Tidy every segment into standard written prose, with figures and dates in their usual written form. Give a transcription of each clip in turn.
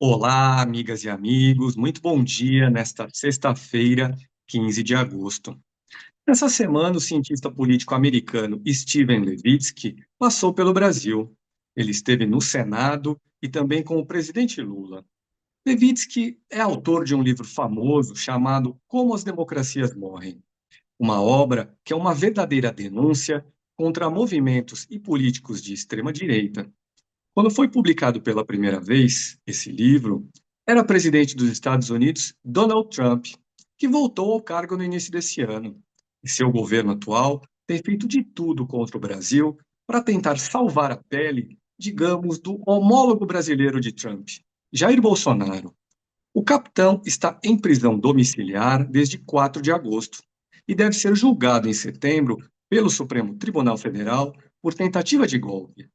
Olá, amigas e amigos, muito bom dia nesta sexta-feira, 15 de agosto. Nessa semana, o cientista político americano Steven Levitsky passou pelo Brasil. Ele esteve no Senado e também com o presidente Lula. Levitsky é autor de um livro famoso chamado Como as Democracias Morrem, uma obra que é uma verdadeira denúncia contra movimentos e políticos de extrema-direita. Quando foi publicado pela primeira vez, esse livro, era presidente dos Estados Unidos Donald Trump, que voltou ao cargo no início desse ano. E seu governo atual tem feito de tudo contra o Brasil para tentar salvar a pele, digamos, do homólogo brasileiro de Trump, Jair Bolsonaro. O capitão está em prisão domiciliar desde 4 de agosto e deve ser julgado em setembro pelo Supremo Tribunal Federal por tentativa de golpe.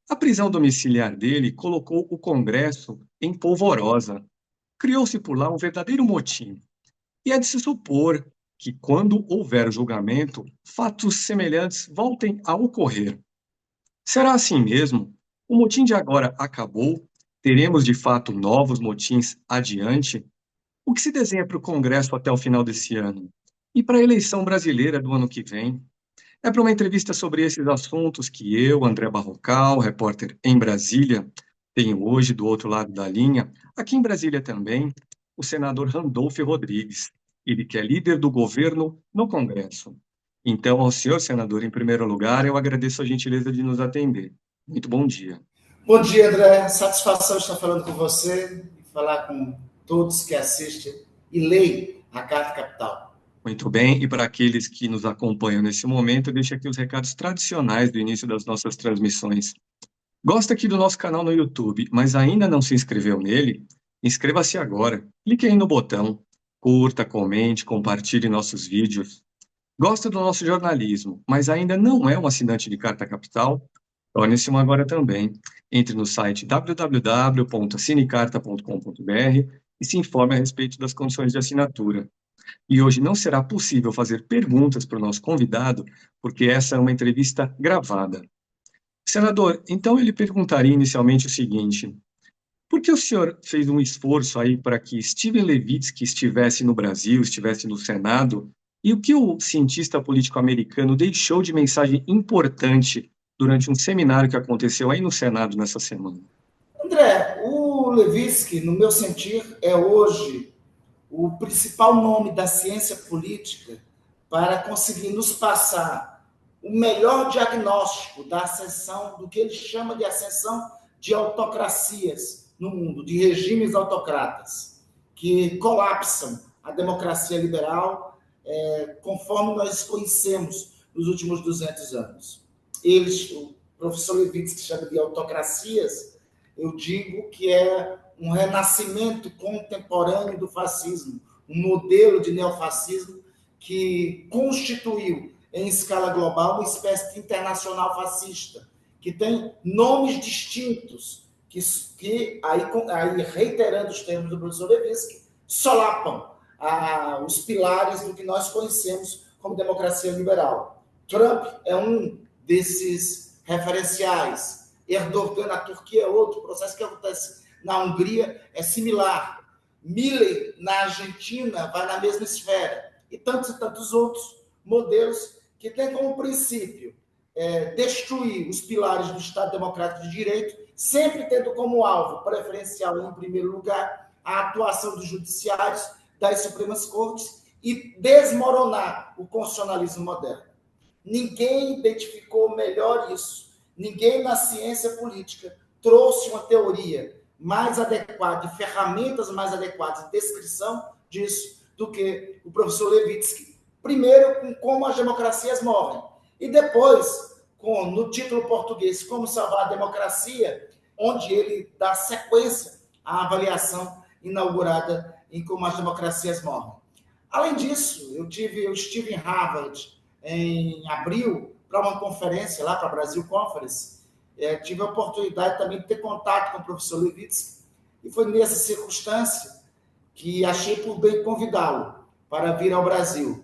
A prisão domiciliar dele colocou o Congresso em polvorosa. Criou-se por lá um verdadeiro motim. E é de se supor que, quando houver julgamento, fatos semelhantes voltem a ocorrer. Será assim mesmo? O motim de agora acabou? Teremos de fato novos motins adiante? O que se desenha para o Congresso até o final desse ano? E para a eleição brasileira do ano que vem? É para uma entrevista sobre esses assuntos que eu, André Barrocal, repórter em Brasília, tenho hoje do outro lado da linha, aqui em Brasília também, o senador Randolfo Rodrigues, ele que é líder do governo no Congresso. Então, ao senhor senador, em primeiro lugar, eu agradeço a gentileza de nos atender. Muito bom dia. Bom dia, André. Satisfação estar falando com você e falar com todos que assistem e leem a Carta Capital. Muito bem, e para aqueles que nos acompanham nesse momento, eu deixo aqui os recados tradicionais do início das nossas transmissões. Gosta aqui do nosso canal no YouTube, mas ainda não se inscreveu nele? Inscreva-se agora. Clique aí no botão. Curta, comente, compartilhe nossos vídeos. Gosta do nosso jornalismo, mas ainda não é um assinante de Carta Capital? Torne-se um agora também. Entre no site www.cinecarta.com.br e se informe a respeito das condições de assinatura. E hoje não será possível fazer perguntas para o nosso convidado, porque essa é uma entrevista gravada. Senador, então ele perguntaria inicialmente o seguinte: por que o senhor fez um esforço aí para que Steven Levitsky estivesse no Brasil, estivesse no Senado, e o que o cientista político americano deixou de mensagem importante durante um seminário que aconteceu aí no Senado nessa semana? André, o Levitsky, no meu sentir, é hoje o principal nome da ciência política para conseguir nos passar o melhor diagnóstico da ascensão, do que ele chama de ascensão de autocracias no mundo, de regimes autocratas, que colapsam a democracia liberal conforme nós conhecemos nos últimos 200 anos. Eles, o professor Levitsky chama de autocracias, eu digo que é um renascimento contemporâneo do fascismo, um modelo de neofascismo que constituiu, em escala global, uma espécie de internacional fascista, que tem nomes distintos, que aí reiterando os termos do professor Levitsky, solapam os pilares do que nós conhecemos como democracia liberal. Trump é um desses referenciais. Erdogan na Turquia é outro. O processo que acontece na Hungria é similar. Milei na Argentina vai na mesma esfera. E tantos outros modelos que têm como princípio destruir os pilares do Estado Democrático de Direito, sempre tendo como alvo preferencial, em primeiro lugar, a atuação dos judiciários, das Supremas Cortes e desmoronar o constitucionalismo moderno. Ninguém identificou melhor isso. Ninguém na ciência política trouxe uma teoria mais adequada e ferramentas mais adequadas de descrição disso do que o professor Levitsky. Primeiro, com como as democracias morrem. E depois, no título português, Como Salvar a Democracia, onde ele dá sequência à avaliação inaugurada em Como as Democracias Morrem. Além disso, eu estive em Harvard em abril para uma conferência lá, para a Brasil Conference. Tive a oportunidade também de ter contato com o professor Levitsky e foi nessa circunstância que achei por bem convidá-lo para vir ao Brasil.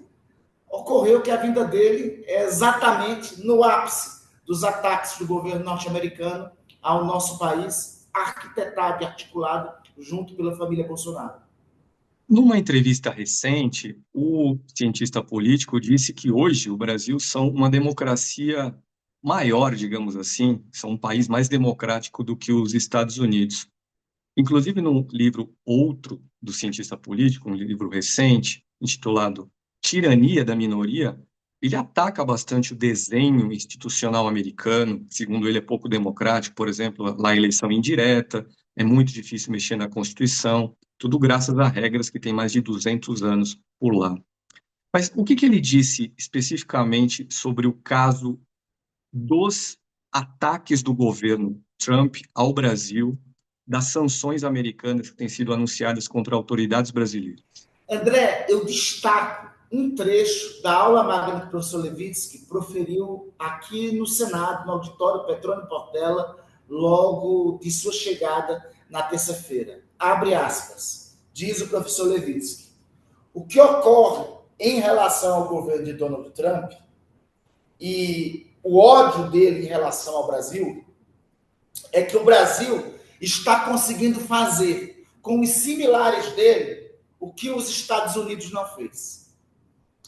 Ocorreu que a vinda dele é exatamente no ápice dos ataques do governo norte-americano ao nosso país, arquitetado e articulado junto pela família Bolsonaro. Numa entrevista recente, o cientista político disse que hoje o Brasil são uma democracia maior, digamos assim, são um país mais democrático do que os Estados Unidos. Inclusive, no livro outro do cientista político, um livro recente, intitulado Tirania da Minoria, ele ataca bastante o desenho institucional americano. Segundo ele, é pouco democrático, por exemplo, lá a eleição indireta, é muito difícil mexer na Constituição, tudo graças a regras que têm mais de 200 anos por lá. Mas o que que ele disse especificamente sobre o caso dos ataques do governo Trump ao Brasil, das sanções americanas que têm sido anunciadas contra autoridades brasileiras? André, eu destaco um trecho da aula magna que o professor Levitsky proferiu aqui no Senado, no auditório Petrônio Portela, logo de sua chegada na terça-feira. Abre aspas, diz o professor Levitsky. O que ocorre em relação ao governo de Donald Trump e o ódio dele em relação ao Brasil é que o Brasil está conseguindo fazer com os similares dele o que os Estados Unidos não fez.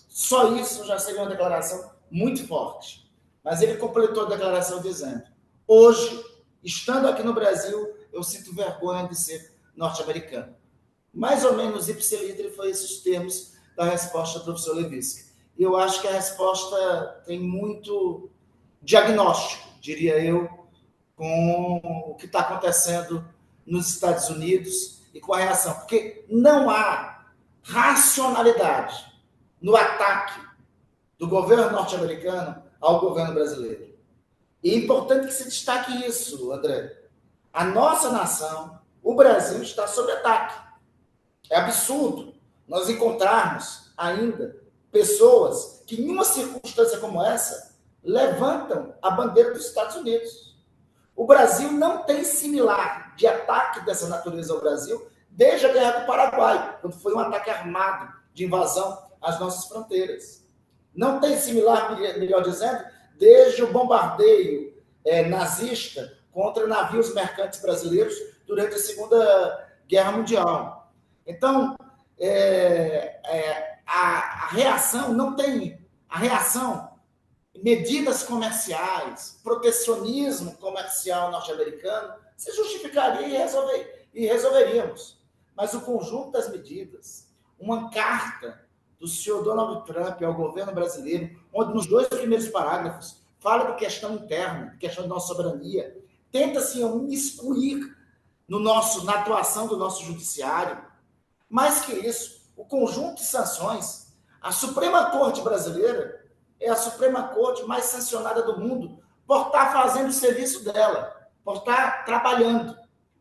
Só isso já seria uma declaração muito forte. Mas ele completou a declaração dizendo: hoje, estando aqui no Brasil, eu sinto vergonha de ser norte-americano. Mais ou menos ipsiliter foi esses termos da resposta do professor Levitsky. E eu acho que a resposta tem muito diagnóstico, diria eu, com o que está acontecendo nos Estados Unidos e com a reação. Porque não há racionalidade no ataque do governo norte-americano ao governo brasileiro. E é importante que se destaque isso, André. A nossa nação, o Brasil, está sob ataque. É absurdo nós encontrarmos ainda pessoas que, em uma circunstância como essa, levantam a bandeira dos Estados Unidos. O Brasil não tem similar de ataque dessa natureza ao Brasil desde a Guerra do Paraguai, quando foi um ataque armado de invasão às nossas fronteiras. Não tem similar, melhor dizendo, desde o bombardeio nazista contra navios mercantes brasileiros durante a Segunda Guerra Mundial. Então, a reação não tem... A reação, medidas comerciais, protecionismo comercial norte-americano, se justificaria e resolveríamos. Mas o conjunto das medidas, uma carta do senhor Donald Trump ao governo brasileiro, onde nos 2 primeiros parágrafos fala de questão interna, de questão de nossa soberania, tenta-se imiscuir na atuação do nosso judiciário. Mais que isso, o conjunto de sanções, a Suprema Corte brasileira é a Suprema Corte mais sancionada do mundo por estar fazendo o serviço dela, por estar trabalhando,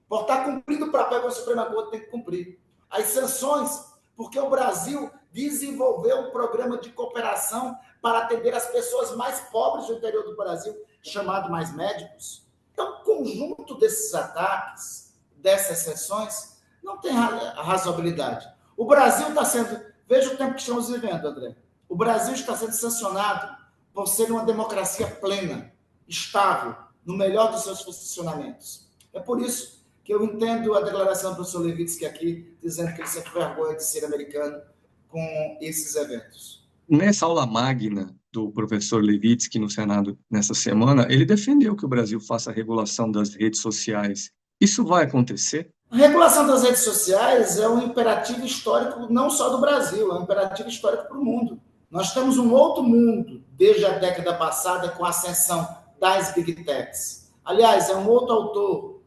por estar cumprindo o papel que a Suprema Corte tem que cumprir. As sanções, porque o Brasil desenvolveu um programa de cooperação para atender as pessoas mais pobres do interior do Brasil, chamado Mais Médicos. Então, o conjunto desses ataques, dessas sanções, não tem razoabilidade. O Brasil está sendo... Veja o tempo que estamos vivendo, André. O Brasil está sendo sancionado por ser uma democracia plena, estável, no melhor dos seus funcionamentos. É por isso que eu entendo a declaração do professor Levitsky aqui, dizendo que ele sente vergonha de ser americano com esses eventos. Nessa aula magna do professor Levitsky no Senado nessa semana, ele defendeu que o Brasil faça a regulação das redes sociais. Isso vai acontecer? A regulação das redes sociais é um imperativo histórico não só do Brasil, é um imperativo histórico para o mundo. Nós temos um outro mundo desde a década passada com a ascensão das Big Techs. Aliás, é um outro autor,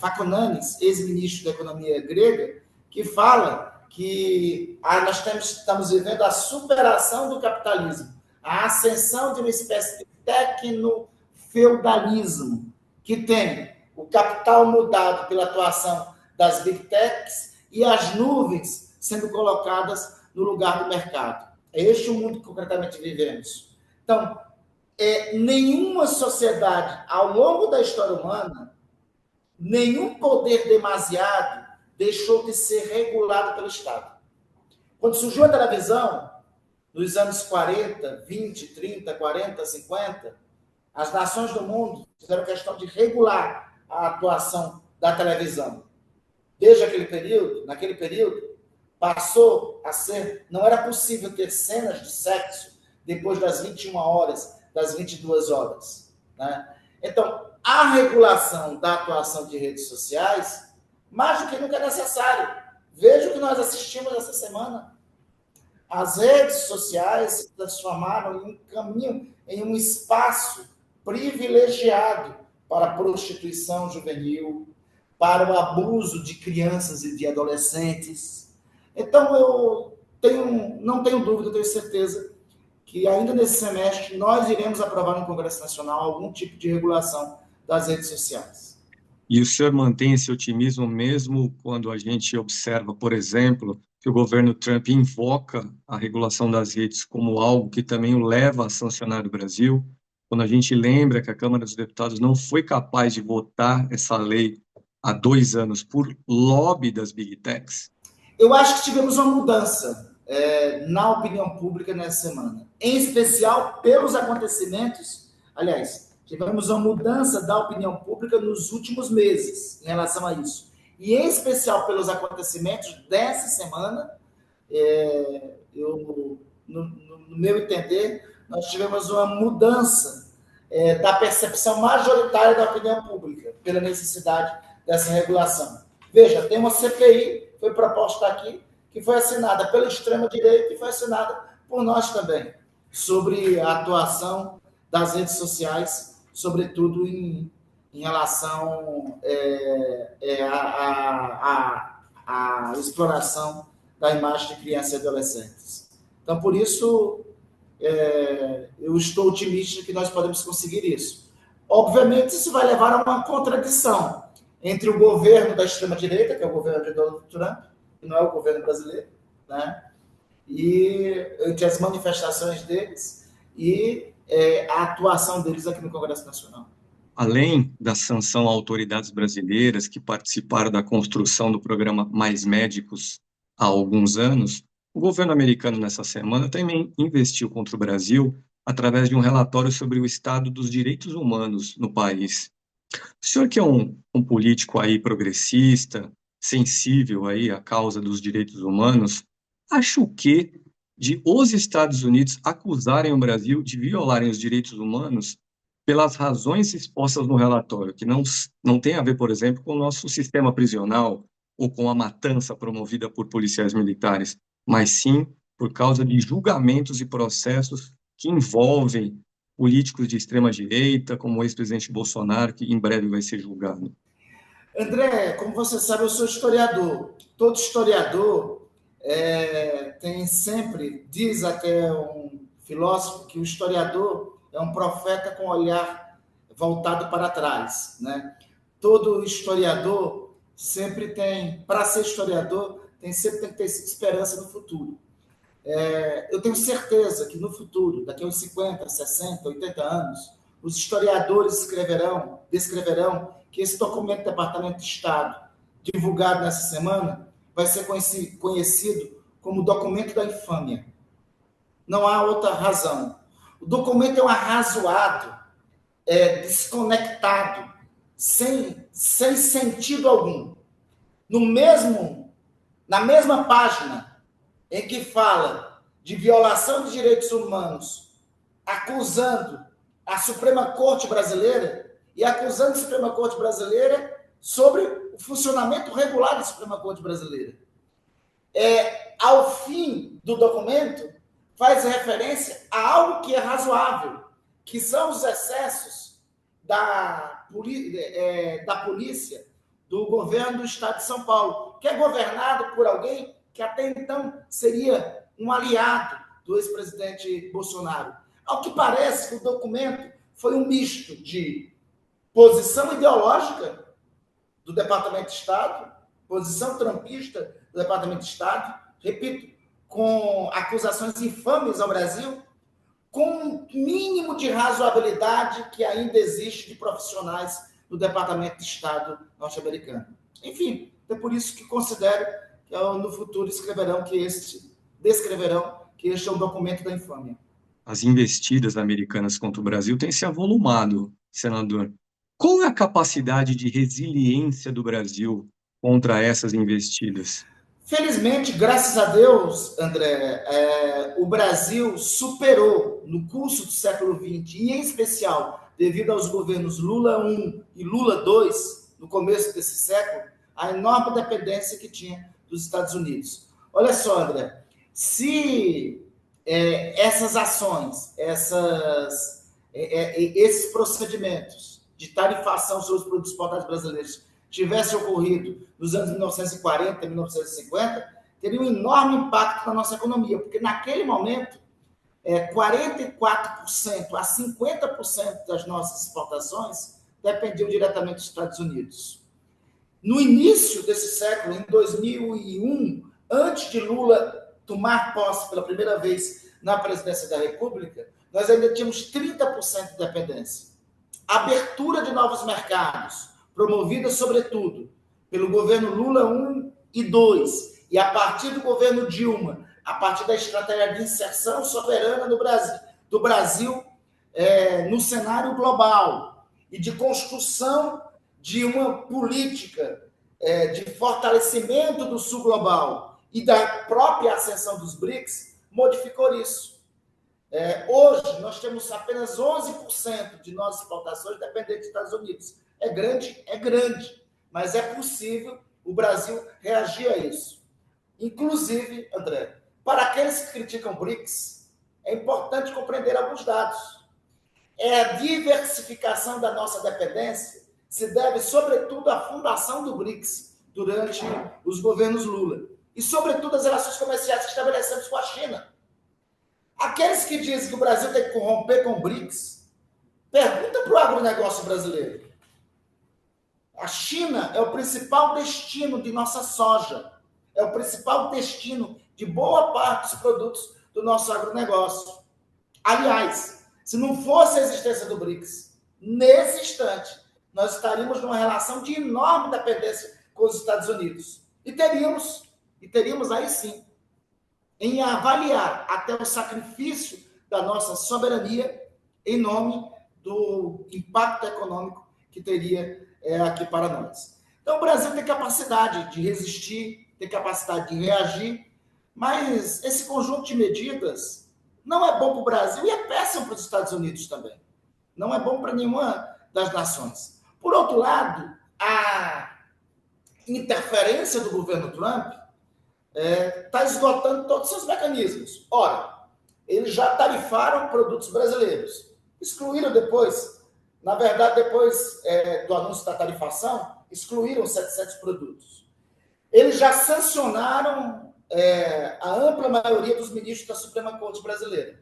Faconanis, ex-ministro da economia grega, que fala que nós estamos vivendo a superação do capitalismo, a ascensão de uma espécie de tecno-feudalismo, que tem o capital mudado pela atuação das Big Techs e as nuvens sendo colocadas no lugar do mercado. É este o mundo que concretamente vivemos. Então, nenhuma sociedade, ao longo da história humana, nenhum poder demasiado deixou de ser regulado pelo Estado. Quando surgiu a televisão, nos anos 40, 20, 30, 40, 50, as nações do mundo fizeram questão de regular a atuação da televisão. Desde aquele período, naquele período, passou a ser, não era possível ter cenas de sexo depois das 21 horas, das 22 horas. Né? Então, a regulação da atuação de redes sociais, mais do que nunca é necessário. Veja o que nós assistimos essa semana. As redes sociais se transformaram em um caminho, em um espaço privilegiado para a prostituição juvenil, para o abuso de crianças e de adolescentes. Então, não tenho dúvida, tenho certeza que ainda nesse semestre nós iremos aprovar no Congresso Nacional algum tipo de regulação das redes sociais. E o senhor mantém esse otimismo mesmo quando a gente observa, por exemplo, que o governo Trump invoca a regulação das redes como algo que também o leva a sancionar o Brasil? Quando a gente lembra que a Câmara dos Deputados não foi capaz de votar essa lei há 2 anos por lobby das Big Techs? Eu acho que tivemos uma mudança na opinião pública nessa semana, em especial pelos acontecimentos. Aliás, tivemos uma mudança da opinião pública nos últimos meses em relação a isso. E em especial pelos acontecimentos dessa semana, no meu entender, nós tivemos uma mudança da percepção majoritária da opinião pública pela necessidade dessa regulação. Veja, tem uma CPI, foi proposta aqui, que foi assinada pela extrema-direita e foi assinada por nós também, sobre a atuação das redes sociais, sobretudo em relação à exploração da imagem de crianças e adolescentes. Então, por isso, eu estou otimista que nós podemos conseguir isso. Obviamente, isso vai levar a uma contradição entre o governo da extrema-direita, que é o governo de Donald Trump, que não é o governo brasileiro, né? E entre as manifestações deles e a atuação deles aqui no Congresso Nacional. Além da sanção a autoridades brasileiras que participaram da construção do programa Mais Médicos há alguns anos, o governo americano, nessa semana, também investiu contra o Brasil através de um relatório sobre o estado dos direitos humanos no país. O senhor que é um político aí progressista, sensível aí à causa dos direitos humanos, acha o quê de os Estados Unidos acusarem o Brasil de violarem os direitos humanos pelas razões expostas no relatório, que não tem a ver, por exemplo, com o nosso sistema prisional ou com a matança promovida por policiais militares, mas sim por causa de julgamentos e processos que envolvem políticos de extrema-direita, como o ex-presidente Bolsonaro, que em breve vai ser julgado? André, como você sabe, eu sou historiador. Todo historiador tem sempre, diz até um filósofo, que o historiador é um profeta com olhar voltado para trás, né? Todo historiador sempre tem, para ser historiador, sempre tem que ter esperança no futuro. Eu tenho certeza que no futuro, daqui a uns 50, 60, 80 anos, os historiadores descreverão que esse documento do Departamento de Estado, divulgado nessa semana, vai ser conhecido como documento da infâmia. Não há outra razão. O documento é um arrazoado, desconectado, sem sentido algum. Na mesma página em que fala de violação de direitos humanos, acusando a Suprema Corte Brasileira e acusando a Suprema Corte Brasileira sobre o funcionamento regular da Suprema Corte Brasileira. Ao fim do documento, faz referência a algo que é razoável, que são os excessos da polícia do governo do Estado de São Paulo, que é governado por alguém que até então seria um aliado do ex-presidente Bolsonaro. Ao que parece, o documento foi um misto de posição ideológica do Departamento de Estado, posição trumpista do Departamento de Estado, repito, com acusações infames ao Brasil, com um mínimo de razoabilidade que ainda existe de profissionais do Departamento de Estado norte-americano. Enfim, é por isso que considero que no futuro descreverão que este é um documento da infâmia. As investidas americanas contra o Brasil têm se avolumado, senador. Qual é a capacidade de resiliência do Brasil contra essas investidas? Felizmente, graças a Deus, André, o Brasil superou no curso do século XX, e em especial devido aos governos Lula I e Lula II, no começo desse século, a enorme dependência que tinha dos Estados Unidos. Olha só, André, se essas ações, esses procedimentos de tarifação sobre os produtos exportados brasileiros tivesse ocorrido nos anos 1940, 1950, teria um enorme impacto na nossa economia, porque naquele momento, 44% a 50% das nossas exportações dependiam diretamente dos Estados Unidos. No início desse século, em 2001, antes de Lula tomar posse pela primeira vez na presidência da República, nós ainda tínhamos 30% de dependência. A abertura de novos mercados, promovida, sobretudo, pelo governo Lula I e II, e a partir do governo Dilma, a partir da estratégia de inserção soberana do Brasil no cenário global e de construção de uma política de fortalecimento do sul global e da própria ascensão dos BRICS, modificou isso. Hoje, nós temos apenas 11% de nossas exportações dependentes dos Estados Unidos. É grande, mas é possível o Brasil reagir a isso. Inclusive, André, para aqueles que criticam BRICS, é importante compreender alguns dados. A diversificação da nossa dependência se deve, sobretudo, à fundação do BRICS durante os governos Lula. E, sobretudo, as relações comerciais que estabelecemos com a China. Aqueles que dizem que o Brasil tem que romper com o BRICS, pergunta para o agronegócio brasileiro. A China é o principal destino de nossa soja, é o principal destino de boa parte dos produtos do nosso agronegócio. Aliás, se não fosse a existência do BRICS, nesse instante, nós estaríamos numa relação de enorme dependência com os Estados Unidos. E teríamos aí sim, em avaliar até o sacrifício da nossa soberania em nome do impacto econômico que teria aqui para nós. Então, o Brasil tem capacidade de resistir, tem capacidade de reagir, mas esse conjunto de medidas não é bom para o Brasil e é péssimo para os Estados Unidos também. Não é bom para nenhuma das nações. Por outro lado, a interferência do governo Trump está esgotando todos os seus mecanismos. Ora, eles já tarifaram produtos brasileiros. Excluíram depois, na verdade, depois do anúncio da tarifação, excluíram 700 produtos. Eles já sancionaram a ampla maioria dos ministros da Suprema Corte brasileira.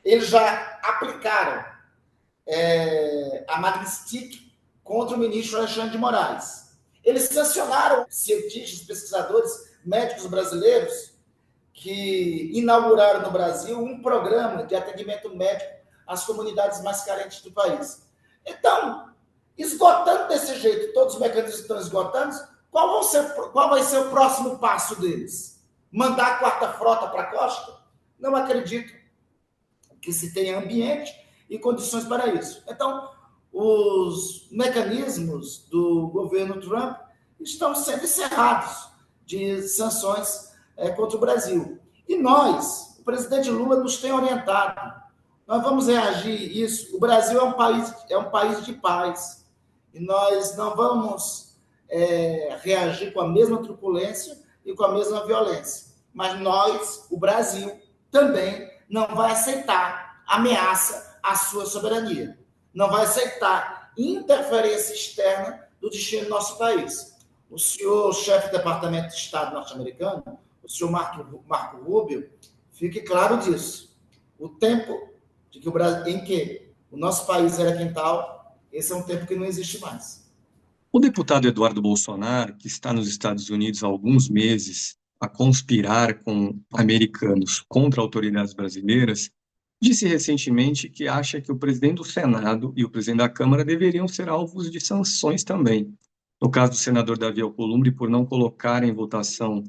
Eles já aplicaram a Magnitsky contra o ministro Alexandre de Moraes. Eles sancionaram cientistas, pesquisadores, médicos brasileiros que inauguraram no Brasil um programa de atendimento médico às comunidades mais carentes do país. Então, esgotando desse jeito, todos os mecanismos estão esgotando, qual vai ser o próximo passo deles? Mandar a quarta frota para a costa? Não acredito que se tenha ambiente e condições para isso. Então, os mecanismos do governo Trump estão sendo encerrados de sanções contra o Brasil. E nós, o presidente Lula nos tem orientado. Nós vamos reagir a isso. O Brasil é um país de paz. E nós não vamos reagir com a mesma truculência e com a mesma violência. Mas nós, o Brasil, também não vai aceitar ameaça à sua soberania. Não vai aceitar interferência externa do destino do nosso país. O senhor chefe do Departamento de Estado norte-americano, o senhor Marco Rubio, fique claro disso. O tempo em que o nosso país era quintal, esse é um tempo que não existe mais. O deputado Eduardo Bolsonaro, que está nos Estados Unidos há alguns meses a conspirar com americanos contra autoridades brasileiras, disse recentemente que acha que o presidente do Senado e o presidente da Câmara deveriam ser alvos de sanções também. No caso do senador Davi Alcolumbre, por não colocar em votação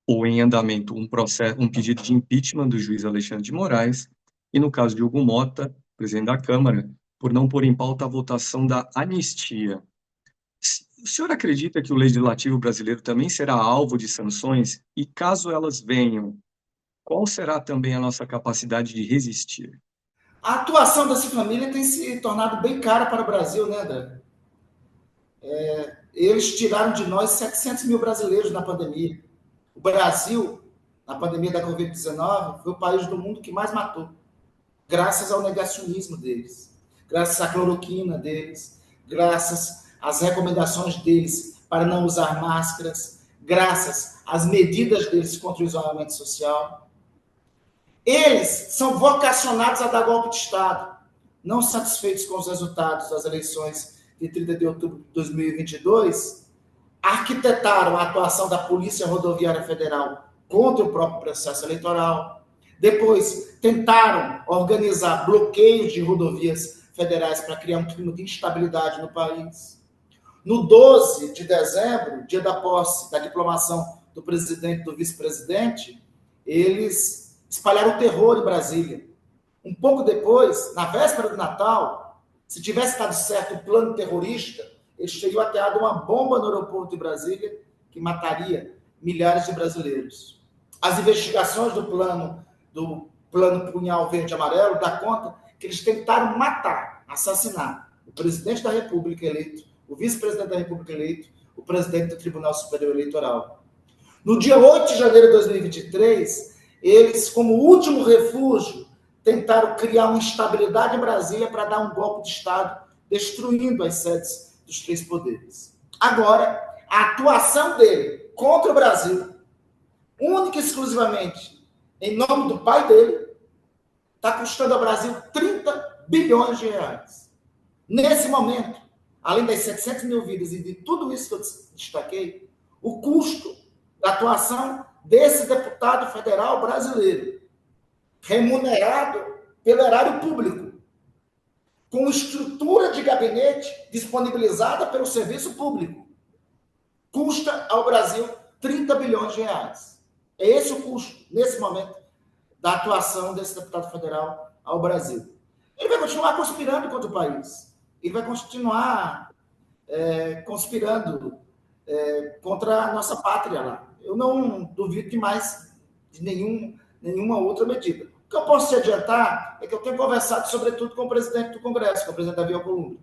ou em andamento um pedido de impeachment do juiz Alexandre de Moraes, e no caso de Hugo Mota, presidente da Câmara, por não pôr em pauta a votação da anistia. O senhor acredita que o legislativo brasileiro também será alvo de sanções? E caso elas venham, qual será também a nossa capacidade de resistir? A atuação dessa família tem se tornado bem cara para o Brasil, né, André? Eles tiraram de nós 700 mil brasileiros na pandemia. O Brasil, na pandemia da Covid-19, foi o país do mundo que mais matou, graças ao negacionismo deles, graças à cloroquina deles, graças às recomendações deles para não usar máscaras, graças às medidas deles contra o isolamento social. Eles são vocacionados a dar golpe de Estado. Não satisfeitos com os resultados das eleições de 30 de outubro de 2022, arquitetaram a atuação da Polícia Rodoviária Federal contra o próprio processo eleitoral. Depois, tentaram organizar bloqueios de rodovias federais para criar um clima de instabilidade no país. No 12 de dezembro, dia da posse, da diplomação do presidente e do vice-presidente, eles espalharam o terror em Brasília. Um pouco depois, na véspera do Natal, se tivesse dado certo o plano terrorista, eles teriam ateado uma bomba no aeroporto de Brasília que mataria milhares de brasileiros. As investigações do plano Punhal Verde e Amarelo dá conta que eles tentaram matar, assassinar o presidente da República eleito, o vice-presidente da República eleito, o presidente do Tribunal Superior Eleitoral. No dia 8 de janeiro de 2023, eles, como último refúgio, tentaram criar uma instabilidade em Brasília para dar um golpe de Estado, destruindo as sedes dos três poderes. Agora, a atuação dele contra o Brasil, única e exclusivamente em nome do pai dele, está custando ao Brasil 30 bilhões de reais. Nesse momento, além das 700 mil vidas e de tudo isso que eu destaquei, o custo da atuação desse deputado federal brasileiro, remunerado pelo erário público, com estrutura de gabinete disponibilizada pelo serviço público, custa ao Brasil 30 bilhões de reais. É esse o custo, nesse momento, da atuação desse deputado federal ao Brasil. Ele vai continuar conspirando contra o país. Ele vai continuar conspirando contra a nossa pátria lá. Eu não duvido de mais de nenhuma outra medida. O que eu posso te adiantar é que eu tenho conversado, sobretudo, com o presidente do Congresso, com o presidente Davi Alcolumbre.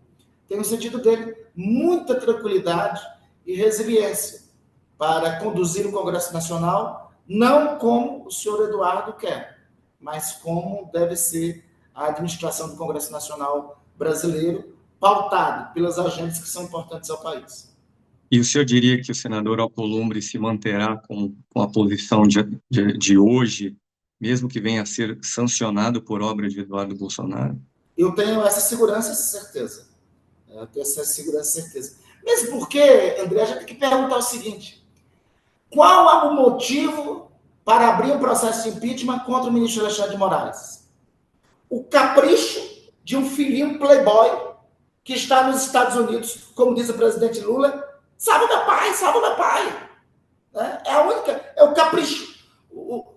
Tenho sentido dele muita tranquilidade e resiliência para conduzir o Congresso Nacional, não como o senhor Eduardo quer, mas como deve ser a administração do Congresso Nacional brasileiro, pautado pelas agendas que são importantes ao país. E o senhor diria que o senador Alcolumbre se manterá com a posição de hoje, mesmo que venha a ser sancionado por obra de Eduardo Bolsonaro? Eu tenho essa segurança e certeza. Eu tenho essa segurança e certeza. Mesmo porque, André, a gente tem que perguntar o seguinte: qual é o motivo para abrir um processo de impeachment contra o ministro Alexandre de Moraes? O capricho de um filhinho playboy que está nos Estados Unidos, como diz o presidente Lula, salva meu pai, salva meu pai. É o capricho.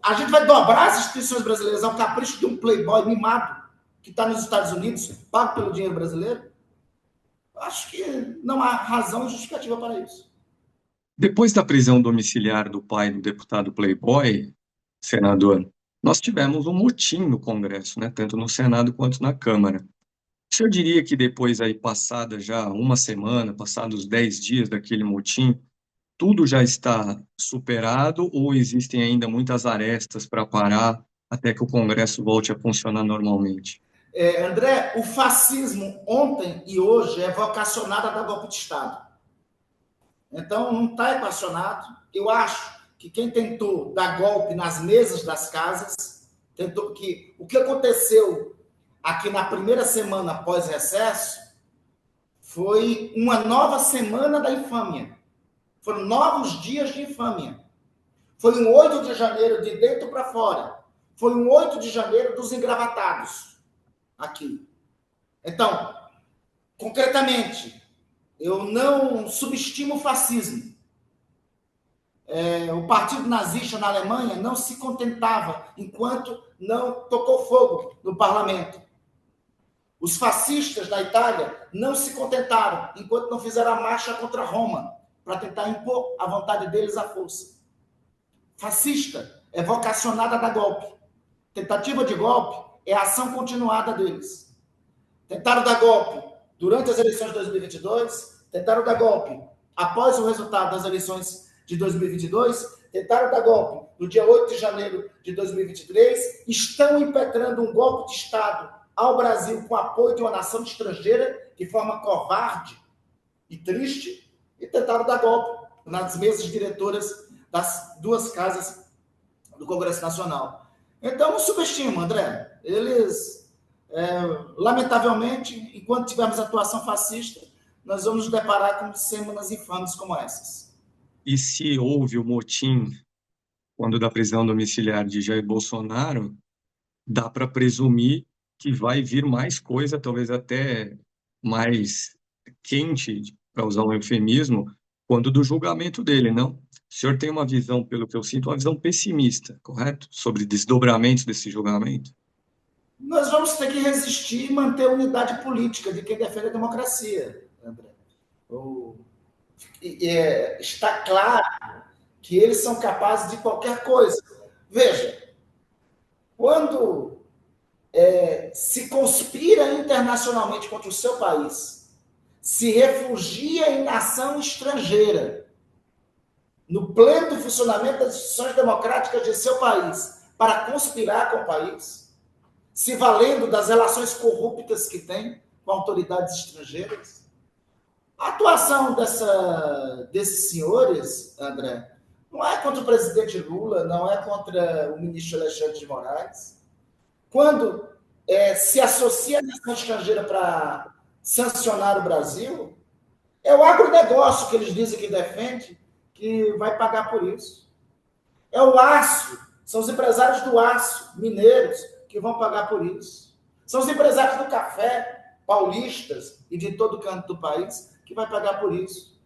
A gente vai dobrar as instituições brasileiras ao capricho de um playboy mimado que está nos Estados Unidos, pago pelo dinheiro brasileiro? Acho que não há razão justificativa para isso. Depois da prisão domiciliar do pai do deputado playboy, senador, nós tivemos um motim no Congresso, né, tanto no Senado quanto na Câmara. O senhor diria que depois, aí, passada já uma semana, passados 10 dias daquele motim, tudo já está superado ou existem ainda muitas arestas para parar até que o Congresso volte a funcionar normalmente? André, o fascismo ontem e hoje é vocacionado a dar golpe de Estado. Então, não está equacionado. Eu acho que quem tentou dar golpe nas mesas das casas, tentou que o que aconteceu aqui na primeira semana após recesso foi uma nova semana da infâmia. Foram novos dias de infâmia. Foi um 8 de janeiro de dentro para fora. Foi um 8 de janeiro dos engravatados aqui. Então, concretamente, eu não subestimo o fascismo. O partido nazista na Alemanha não se contentava enquanto não tocou fogo no parlamento. Os fascistas na Itália não se contentaram enquanto não fizeram a marcha contra Roma para tentar impor a vontade deles à força. Fascista é vocacionada a dar golpe. Tentativa de golpe é a ação continuada deles. Tentaram dar golpe durante as eleições de 2022, tentaram dar golpe após o resultado das eleições de 2022, tentaram dar golpe no dia 8 de janeiro de 2023, estão impetrando um golpe de Estado ao Brasil com apoio de uma nação estrangeira de forma covarde e triste, e tentaram dar golpe nas mesas diretoras das duas casas do Congresso Nacional. Então, não subestima, André. Eles, lamentavelmente, enquanto tivermos atuação fascista, nós vamos nos deparar com semanas infames como essas. E se houve o motim quando da prisão domiciliar de Jair Bolsonaro, dá para presumir que vai vir mais coisa, talvez até mais quente, para usar um eufemismo, quando do julgamento dele, não? O senhor tem uma visão, pelo que eu sinto, uma visão pessimista, correto? Sobre desdobramentos desse julgamento? Nós vamos ter que resistir e manter a unidade política de quem defende a democracia, André. Está claro que eles são capazes de qualquer coisa. Veja, quando se conspira internacionalmente contra o seu país, se refugia em nação estrangeira, no pleno funcionamento das instituições democráticas de seu país, para conspirar com o país, se valendo das relações corruptas que tem com autoridades estrangeiras. A atuação desses senhores, André, não é contra o presidente Lula, não é contra o ministro Alexandre de Moraes. Quando se associa a nação estrangeira para sancionar o Brasil, é o agronegócio que eles dizem que defende que vai pagar por isso. É o aço, são os empresários do aço, mineiros, que vão pagar por isso. São os empresários do café, paulistas e de todo canto do país, que vai pagar por isso.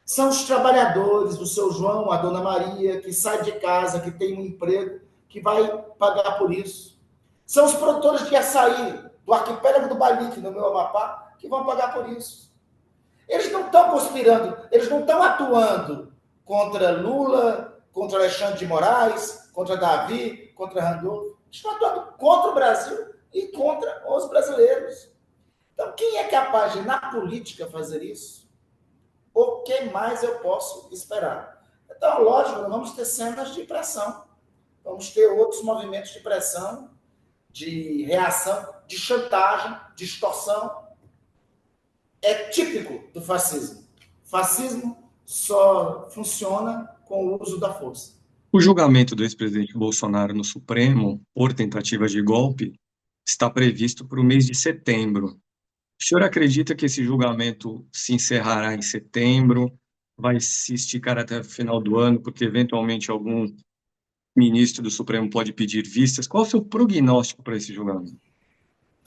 São os trabalhadores, o seu João, a dona Maria, que sai de casa, que tem um emprego, que vai pagar por isso. São os produtores de açaí, do arquipélago do Balique, no meu Amapá, que vão pagar por isso. Eles não estão conspirando, eles não estão atuando contra Lula, contra Alexandre de Moraes, contra Davi, contra Randolfo. Eles estão atuando contra o Brasil e contra os brasileiros. Então, quem é capaz de, na política, fazer isso? O que mais eu posso esperar? Então, lógico, nós vamos ter cenas de pressão. Vamos ter outros movimentos de pressão, de reação, de chantagem, de extorsão. É típico do fascismo. Fascismo só funciona com o uso da força. O julgamento do ex-presidente Bolsonaro no Supremo por tentativa de golpe está previsto para o mês de setembro. O senhor acredita que esse julgamento se encerrará em setembro? Vai se esticar até o final do ano, porque eventualmente algum ministro do Supremo pode pedir vistas? Qual é o seu prognóstico para esse julgamento?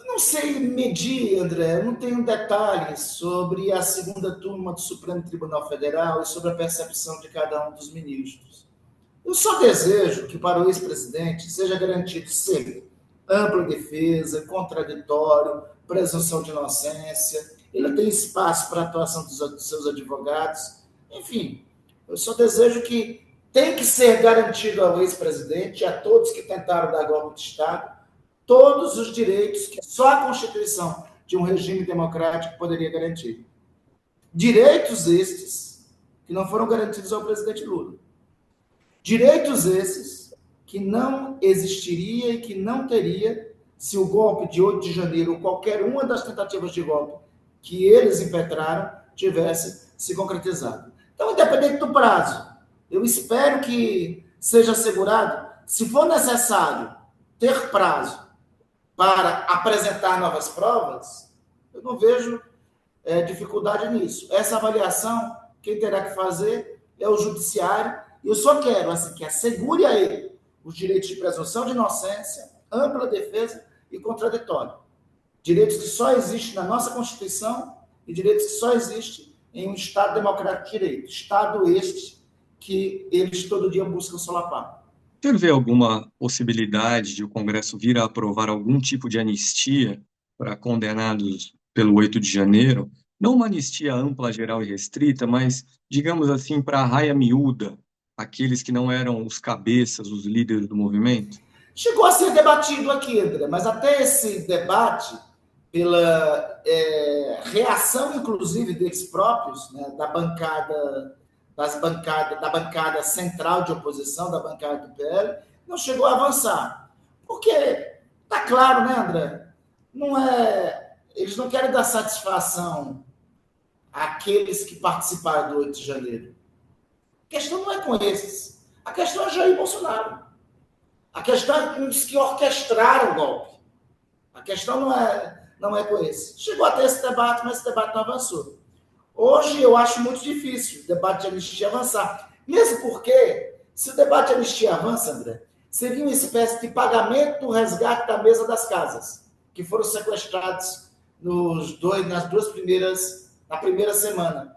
Não sei medir, André, não tenho detalhes sobre a segunda turma do Supremo Tribunal Federal e sobre a percepção de cada um dos ministros. Eu só desejo que para o ex-presidente seja garantido sempre ampla defesa, contraditório, presunção de inocência, ele tem espaço para a atuação dos seus advogados, enfim, eu só desejo que tem que ser garantido ao ex-presidente e a todos que tentaram dar golpe de Estado todos os direitos que só a Constituição de um regime democrático poderia garantir. Direitos estes que não foram garantidos ao presidente Lula. Direitos esses que não existiria e que não teria se o golpe de 8 de janeiro ou qualquer uma das tentativas de golpe que eles impetraram tivesse se concretizado. Então, independente do prazo, eu espero que seja assegurado, se for necessário ter prazo para apresentar novas provas, eu não vejo dificuldade nisso. Essa avaliação, quem terá que fazer é o judiciário, e eu só quero assim, que assegure a ele os direitos de presunção de inocência, ampla defesa e contraditório. Direitos que só existem na nossa Constituição e direitos que só existem em um Estado democrático de direito. Estado este que eles todo dia buscam solapar. O senhor vê alguma possibilidade de o Congresso vir a aprovar algum tipo de anistia para condenados pelo 8 de janeiro, não uma anistia ampla, geral e restrita, mas, digamos assim, para a raia miúda, aqueles que não eram os cabeças, os líderes do movimento? Chegou a ser debatido aqui, André, mas até esse debate, pela reação, inclusive, deles próprios, né, da bancada central de oposição, da bancada do PL, não chegou a avançar. Porque está claro, né, André? Não é, eles não querem dar satisfação àqueles que participaram do 8 de janeiro. A questão não é com esses. A questão é Jair Bolsonaro. A questão é com os que orquestraram o golpe. A questão não é com esse. Chegou a ter esse debate, mas esse debate não avançou. Hoje eu acho muito difícil o debate de anistia avançar. Mesmo porque, se o debate de anistia avança, André, seria uma espécie de pagamento do resgate da mesa das casas, que foram sequestrados na primeira semana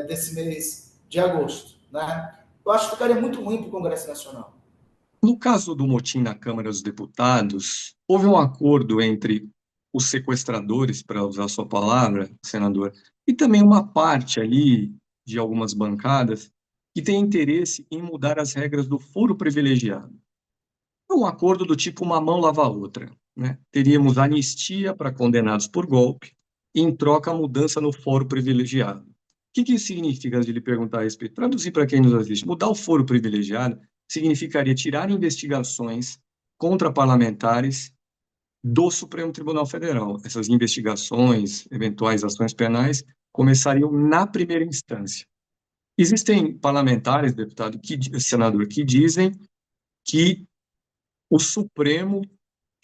desse mês de agosto. Né? Eu acho que ficaria muito ruim para o Congresso Nacional. No caso do motim na Câmara dos Deputados, houve um acordo entre os sequestradores, para usar a sua palavra, senador, e também uma parte ali de algumas bancadas que tem interesse em mudar as regras do foro privilegiado. É um acordo do tipo uma mão lava a outra, né? Teríamos anistia para condenados por golpe e, em troca, a mudança no foro privilegiado. O que isso significa, de lhe perguntar a respeito? Traduzir para quem nos assiste. Mudar o foro privilegiado significaria tirar investigações contra parlamentares do Supremo Tribunal Federal. Essas investigações, eventuais ações penais, começariam na primeira instância. Existem parlamentares, deputado, senador, que dizem que o Supremo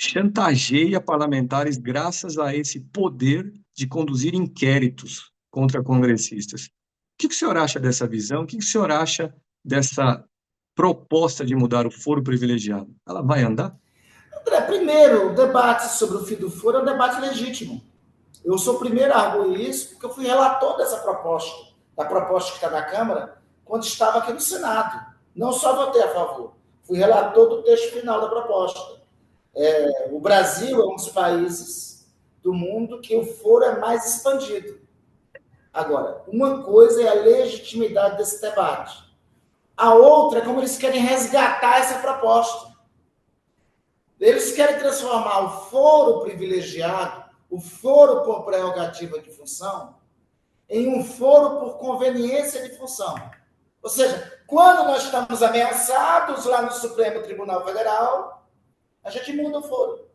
chantageia parlamentares graças a esse poder de conduzir inquéritos contra congressistas. O que o senhor acha dessa visão? O que o senhor acha dessa proposta de mudar o foro privilegiado? Ela vai andar? André, primeiro, o debate sobre o fim do foro é um debate legítimo. Eu sou o primeiro a arguir isso, porque eu fui relator dessa proposta, da proposta que está na Câmara, quando estava aqui no Senado. Não só votei a favor, fui relator do texto final da proposta. O Brasil é um dos países do mundo que o foro é mais expandido. Agora, uma coisa é a legitimidade desse debate. A outra é como eles querem resgatar essa proposta. Eles querem transformar o foro privilegiado, o foro por prerrogativa de função, em um foro por conveniência de função. Ou seja, quando nós estamos ameaçados lá no Supremo Tribunal Federal, a gente muda o foro.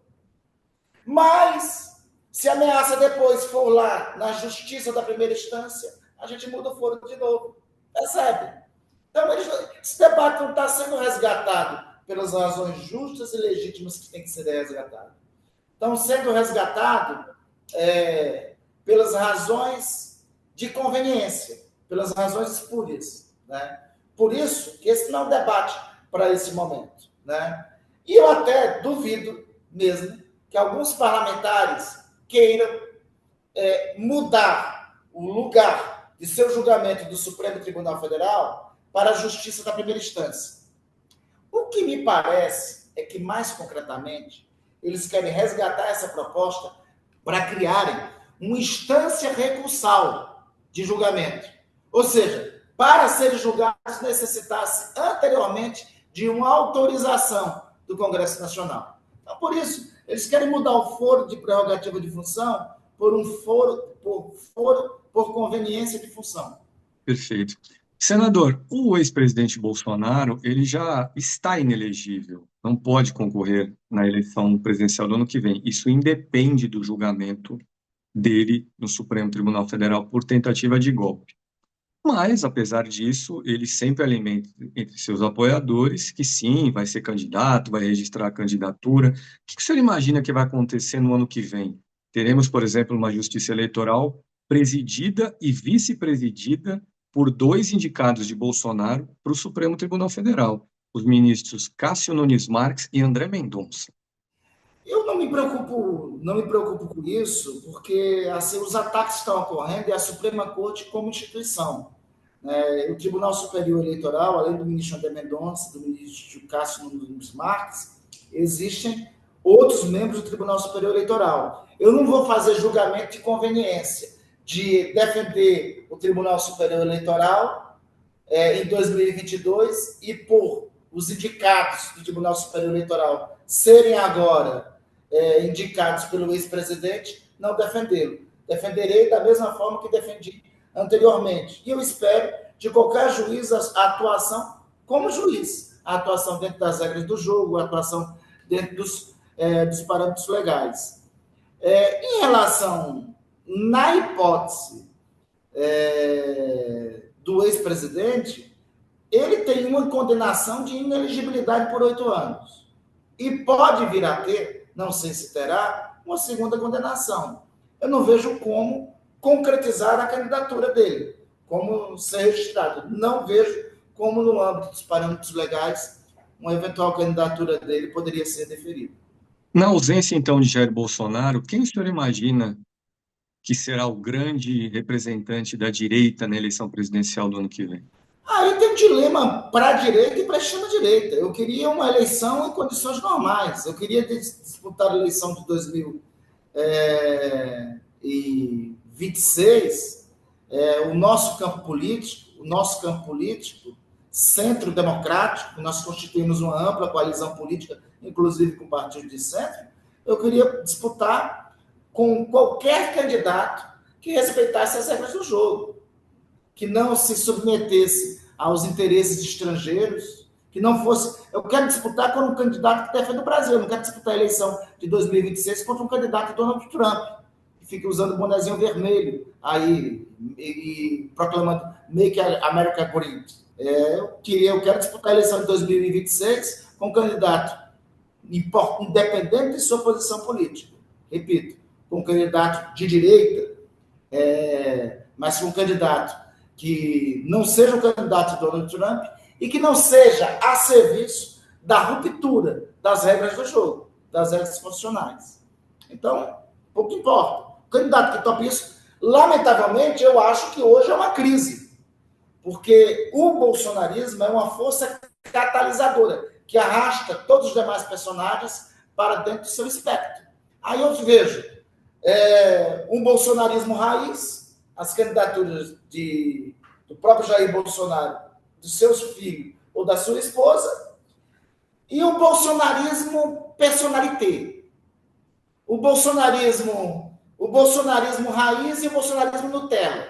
Mas, se a ameaça depois for lá na justiça da primeira instância, a gente muda o foro de novo. Percebe? Então, esse debate não está sendo resgatado pelas razões justas e legítimas que tem que ser resgatado. Estão sendo resgatado pelas razões de conveniência, pelas razões espúrias. Né? Por isso que esse não é um debate para esse momento. Né? E eu até duvido mesmo que alguns parlamentares queiram mudar o lugar de seu julgamento do Supremo Tribunal Federal para a justiça da primeira instância. O que me parece é que, mais concretamente, eles querem resgatar essa proposta para criarem uma instância recursal de julgamento. Ou seja, para serem julgados, necessitasse anteriormente de uma autorização do Congresso Nacional. Então, por isso, eles querem mudar o foro de prerrogativa de função por um foro por conveniência de função. Perfeito. Senador, o ex-presidente Bolsonaro, ele já está inelegível, não pode concorrer na eleição presidencial do ano que vem. Isso independe do julgamento dele no Supremo Tribunal Federal por tentativa de golpe. Mas, apesar disso, ele sempre alimenta entre seus apoiadores que sim, vai ser candidato, vai registrar a candidatura. O que o senhor imagina que vai acontecer no ano que vem? Teremos, por exemplo, uma justiça eleitoral presidida e vice-presidida por dois indicados de Bolsonaro para o Supremo Tribunal Federal, os ministros Cássio Nunes Marques e André Mendonça. Eu não me preocupo com isso, porque assim, os ataques estão ocorrendo e a Suprema Corte como instituição. O Tribunal Superior Eleitoral, além do ministro André Mendonça, do ministro Cássio Nunes Marques, existem outros membros do Tribunal Superior Eleitoral. eu não vou fazer julgamento de conveniência de defender o Tribunal Superior Eleitoral em 2022 e por os indicados do Tribunal Superior Eleitoral serem agora indicados pelo ex-presidente, não defendê-lo. Defenderei da mesma forma que defendi anteriormente. E eu espero de qualquer juiz a atuação como juiz, a atuação dentro das regras do jogo, a atuação dentro dos parâmetros legais. Em relação, na hipótese do ex-presidente, ele tem uma condenação de inelegibilidade por 8 anos. E pode vir a ter, não sei se terá, uma segunda condenação. Eu não vejo como concretizar a candidatura dele, como ser registrado. Não vejo como, no âmbito dos parâmetros legais, uma eventual candidatura dele poderia ser deferida. Na ausência, então, de Jair Bolsonaro, quem o senhor imagina que será o grande representante da direita na eleição presidencial do ano que vem? Aí tem um dilema para a direita e para a extrema-direita. Eu queria uma eleição em condições normais. Eu queria disputar a eleição de 2026, o nosso campo político, centro-democrático, nós constituímos uma ampla coalizão política, inclusive com partidos de centro. Eu queria disputar com qualquer candidato que respeitasse as regras do jogo, que não se submetesse aos interesses estrangeiros, que não fosse... Eu quero disputar com um candidato que defende o Brasil, eu não quero disputar a eleição de 2026 contra um candidato Donald Trump, que fica usando o bonezinho vermelho aí e proclamando Make America Great. Eu quero disputar a eleição de 2026 com um candidato independente de sua posição política. Repito, com um candidato de direita, mas com um candidato que não seja o candidato de Donald Trump e que não seja a serviço da ruptura das regras do jogo, das regras constitucionais. Então, pouco importa. O candidato que topa isso, lamentavelmente, eu acho que hoje é uma crise, porque o bolsonarismo é uma força catalisadora que arrasta todos os demais personagens para dentro do seu espectro. Aí eu vejo um bolsonarismo raiz, as candidaturas do próprio Jair Bolsonaro, dos seus filhos ou da sua esposa, e o bolsonarismo personalité. O bolsonarismo raiz e o bolsonarismo Nutella.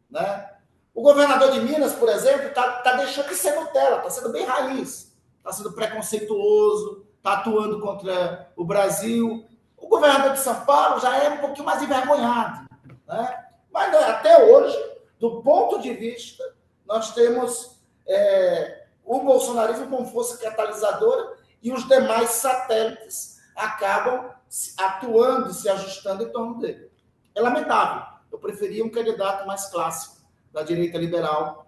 Né? O governador de Minas, por exemplo, está deixando de ser Nutella, está sendo bem raiz, está sendo preconceituoso, está atuando contra o Brasil. O governador de São Paulo já é um pouquinho mais envergonhado. Né? Mas até hoje, do ponto de vista, nós temos o bolsonarismo como força catalisadora e os demais satélites acabam atuando, se ajustando em torno dele. É lamentável. Eu preferia um candidato mais clássico da direita liberal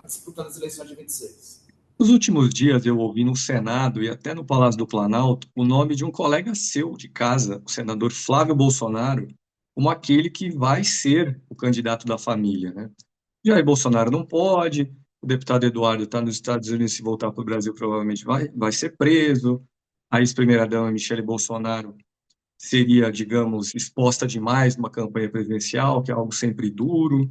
disputando as eleições de 26. Nos últimos dias eu ouvi no Senado e até no Palácio do Planalto o nome de um colega seu de casa, o senador Flávio Bolsonaro, como aquele que vai ser o candidato da família, né? Jair Bolsonaro não pode, o deputado Eduardo está nos Estados Unidos, se voltar para o Brasil provavelmente vai ser preso, a ex-primeira-dama Michele Bolsonaro seria, digamos, exposta demais numa campanha presidencial, que é algo sempre duro. O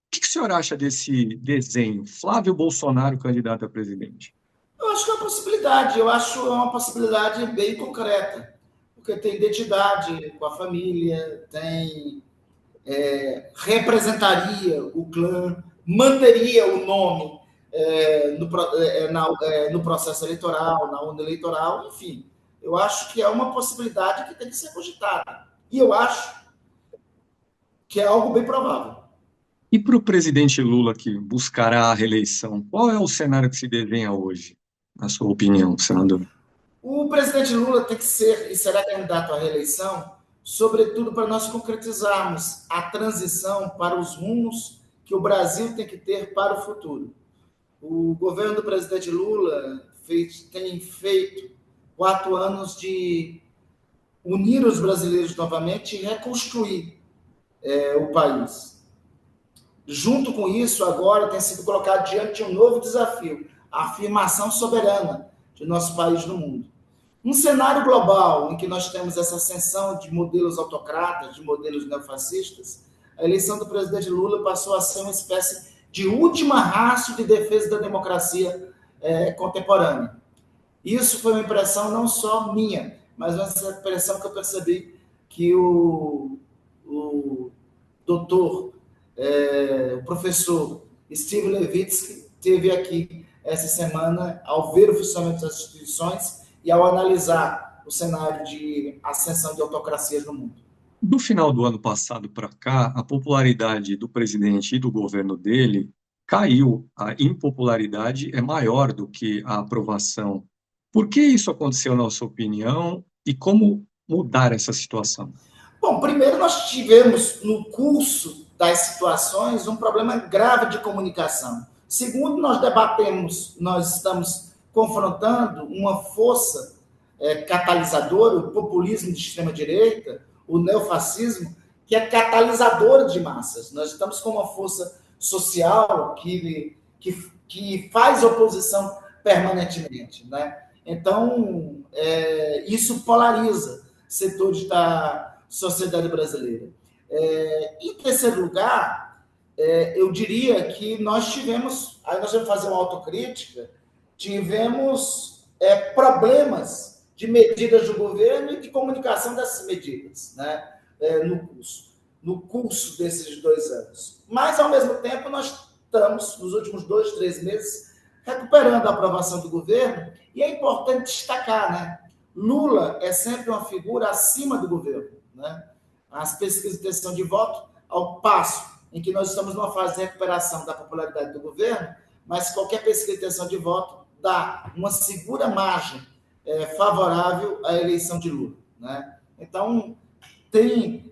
que o senhor acha desse desenho? Flávio Bolsonaro, candidato a presidente. Eu acho que é uma possibilidade, eu acho uma possibilidade bem concreta, porque tem identidade com a família, representaria o clã, manteria o nome no processo eleitoral, na urna eleitoral, enfim. Eu acho que é uma possibilidade que tem que ser cogitada. E eu acho que é algo bem provável. E para o presidente Lula, que buscará a reeleição, qual é o cenário que se desenha hoje, na sua opinião, senador? O presidente Lula tem que ser e será candidato à reeleição, sobretudo para nós concretizarmos a transição para os rumos que o Brasil tem que ter para o futuro. O governo do presidente Lula tem feito 4 anos de unir os brasileiros novamente e reconstruir o país. Junto com isso, agora tem sido colocado diante de um novo desafio, a afirmação soberana de nosso país no mundo. Um cenário global em que nós temos essa ascensão de modelos autocratas, de modelos neofascistas, a eleição do presidente Lula passou a ser uma espécie de última rácio de defesa da democracia contemporânea. Isso foi uma impressão não só minha, mas uma impressão que eu percebi que o doutor, o professor Steve Levitsky teve aqui essa semana ao ver o funcionamento das instituições e ao analisar o cenário de ascensão de autocracias no mundo. Do final do ano passado para cá, a popularidade do presidente e do governo dele caiu. A impopularidade é maior do que a aprovação. Por que isso aconteceu, na sua opinião, e como mudar essa situação? Bom, primeiro nós tivemos no curso das situações um problema grave de comunicação. Segundo, nós estamos confrontando uma força catalisadora, o populismo de extrema-direita, o neofascismo, que é catalisador de massas. Nós estamos com uma força social que faz oposição permanentemente, né? Então, isso polariza setores da sociedade brasileira. Em terceiro lugar, eu diria que nós tivemos, aí nós vamos fazer uma autocrítica, tivemos problemas de medidas do governo e de comunicação dessas medidas, né, no curso desses 2 anos. Mas, ao mesmo tempo, nós estamos, nos últimos 2, 3 meses, recuperando a aprovação do governo, e é importante destacar, né? Lula é sempre uma figura acima do governo, né? As pesquisas de intenção de voto, ao passo em que nós estamos numa fase de recuperação da popularidade do governo, mas qualquer pesquisa de intenção de voto dá uma segura margem favorável à eleição de Lula, né? Então,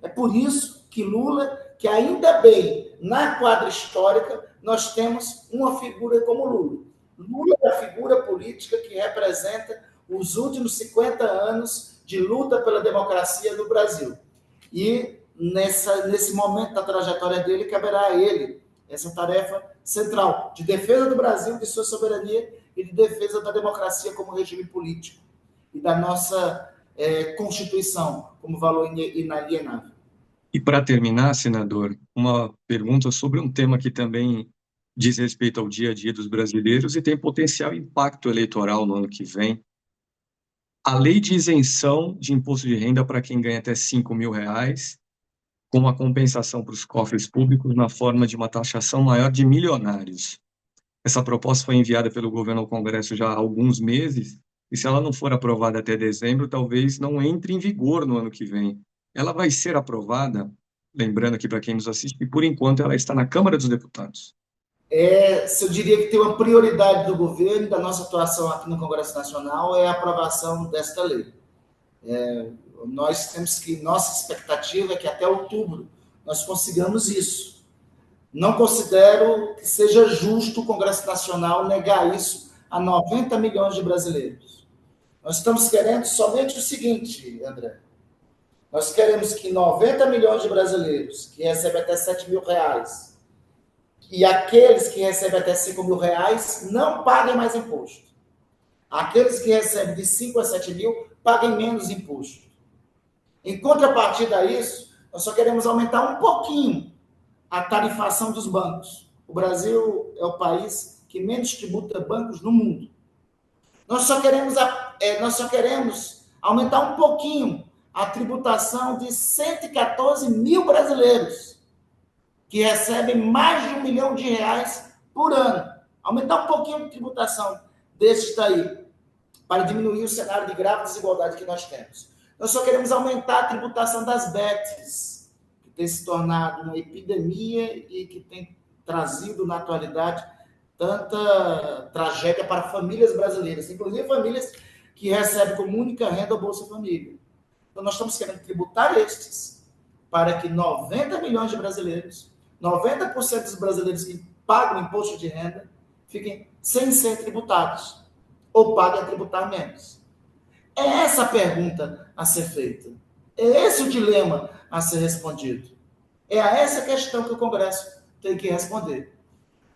é por isso que Lula, que ainda bem, na quadra histórica, nós temos uma figura como Lula. Lula é a figura política que representa os últimos 50 anos de luta pela democracia no Brasil. E nesse momento da trajetória dele, caberá a ele essa tarefa central de defesa do Brasil, de sua soberania e de defesa da democracia como regime político e da nossa Constituição como valor inalienável. E para terminar, senador, uma pergunta sobre um tema que também diz respeito ao dia a dia dos brasileiros e tem potencial impacto eleitoral no ano que vem. A lei de isenção de imposto de renda para quem ganha até R$ 5.000, com uma compensação para os cofres públicos na forma de uma taxação maior de milionários. Essa proposta foi enviada pelo governo ao Congresso já há alguns meses, e se ela não for aprovada até dezembro, talvez não entre em vigor no ano que vem. Ela vai ser aprovada, lembrando aqui para quem nos assiste, que por enquanto ela está na Câmara dos Deputados. Eu diria que tem uma prioridade do governo, da nossa atuação aqui no Congresso Nacional, é a aprovação desta lei. Nossa expectativa é que até outubro nós consigamos isso. Não considero que seja justo o Congresso Nacional negar isso a 90 milhões de brasileiros. Nós estamos querendo somente o seguinte, André. Nós queremos que 90 milhões de brasileiros que recebem até R$ 7.000 e aqueles que recebem até R$ 5.000 não paguem mais imposto. Aqueles que recebem de 5 a 7 mil paguem menos imposto. Em contrapartida a isso, nós só queremos aumentar um pouquinho a tarifação dos bancos. O Brasil é o país que menos tributa bancos no mundo. Nós só queremos aumentar um pouquinho a tributação de 114 mil brasileiros que recebem mais de R$ 1 milhão por ano. Aumentar um pouquinho a tributação desses daí, para diminuir o cenário de grave desigualdade que nós temos. Nós só queremos aumentar a tributação das bets, que tem se tornado uma epidemia e que tem trazido, na atualidade, tanta tragédia para famílias brasileiras, inclusive famílias que recebem como única renda o Bolsa Família. Então, nós estamos querendo tributar estes para que 90 milhões de brasileiros, 90% dos brasileiros que pagam imposto de renda, fiquem sem ser tributados ou paguem a tributar menos. É essa a pergunta a ser feita. É esse o dilema a ser respondido. É a essa questão que o Congresso tem que responder.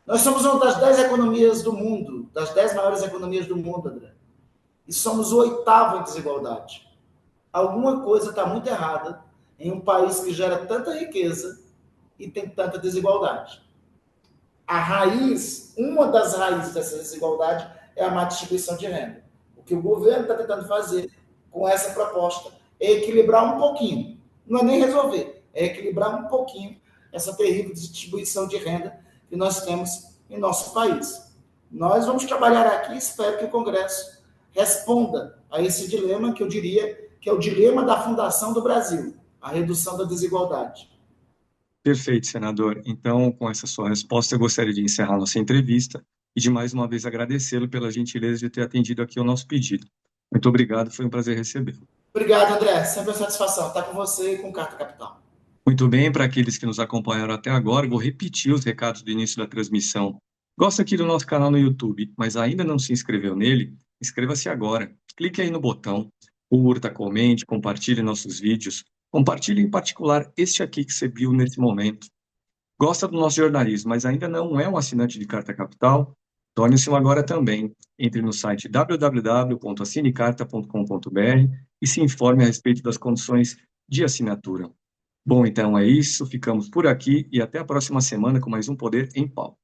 Nós somos uma das 10 economias do mundo, das 10 maiores economias do mundo, André. e somos o oitavo em desigualdade. Alguma coisa está muito errada em um país que gera tanta riqueza e tem tanta desigualdade. A raiz, uma das raízes dessa desigualdade é a má distribuição de renda. O que o governo está tentando fazer com essa proposta é equilibrar um pouquinho, não é nem resolver, é equilibrar um pouquinho essa terrível distribuição de renda que nós temos em nosso país. Nós vamos trabalhar aqui, espero que o Congresso responda a esse dilema, que eu diria que é o dilema da fundação do Brasil, a redução da desigualdade. Perfeito, senador. Então, com essa sua resposta, eu gostaria de encerrar nossa entrevista e de mais uma vez agradecê-lo pela gentileza de ter atendido aqui o nosso pedido. Muito obrigado, foi um prazer recebê-lo. Obrigado, André. Sempre uma satisfação estar com você e com Carta Capital. Muito bem, para aqueles que nos acompanharam até agora, eu vou repetir os recados do início da transmissão. Gosta aqui do nosso canal no YouTube, mas ainda não se inscreveu nele? Inscreva-se agora. Clique aí no botão, curta, comente, compartilhe nossos vídeos. Compartilhe em particular este aqui que você viu nesse momento. Gosta do nosso jornalismo, mas ainda não é um assinante de Carta Capital? Torne-se um agora também. Entre no site www.assinecarta.com.br e se informe a respeito das condições de assinatura. Bom, então é isso. Ficamos por aqui e até a próxima semana com mais um Poder em Pauta.